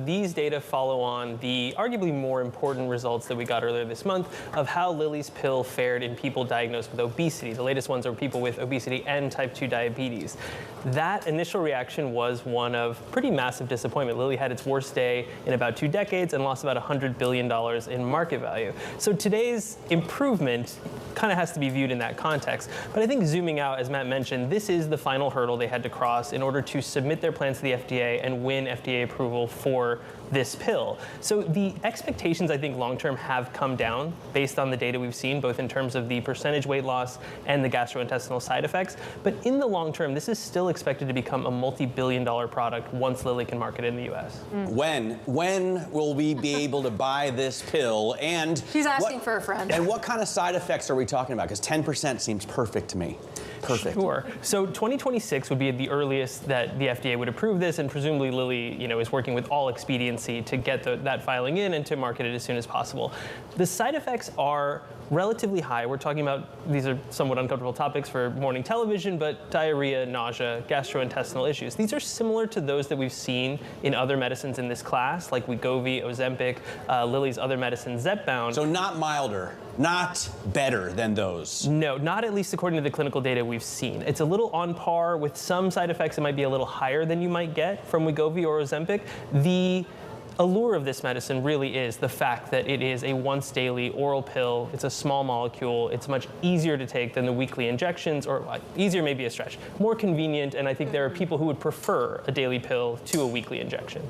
These data follow on the arguably more important results that we got earlier this month of how Lilly's pill fared in people diagnosed with obesity. The latest ones are people with obesity and type 2 diabetes. That initial reaction was one of pretty massive disappointment. Lilly had its worst day in about 2 decades and lost about $100 billion in market value. So today's improvement kind of has to be viewed in that context. But I think zooming out, as Matt mentioned, this is the final hurdle they had to cross in order to submit their plans to the FDA and win FDA approval for this pill. So the expectations, I think, long-term have come down based on the data we've seen, both in terms of the percentage weight loss and the gastrointestinal side effects. But in the long term, this is still expected to become a multi-billion-dollar product once Lilly can market it in the US. When will we be able to buy this pill? And she's asking for a friend. And what kind of side effects are we talking about? Because 10% seems perfect to me. Perfect. Sure. So 2026 would be the earliest that the FDA would approve this, and presumably Lilly, is working with all expediency to get that filing in and to market it as soon as possible. The side effects are relatively high. We're talking about, these are somewhat uncomfortable topics for morning television, but diarrhea, nausea, gastrointestinal issues. These are similar to those that we've seen in other medicines in this class, like Wegovy, Ozempic, Lilly's other medicine, Zepbound. So not milder, not better than those? No, not at least according to the clinical data we've seen. It's a little on par with some side effects. It might be a little higher than you might get from Wegovy or Ozempic. The allure of this medicine really is the fact that it is a once daily oral pill. It's a small molecule. It's much easier to take than the weekly injections, or easier may be a stretch. More convenient, and I think there are people who would prefer a daily pill to a weekly injection.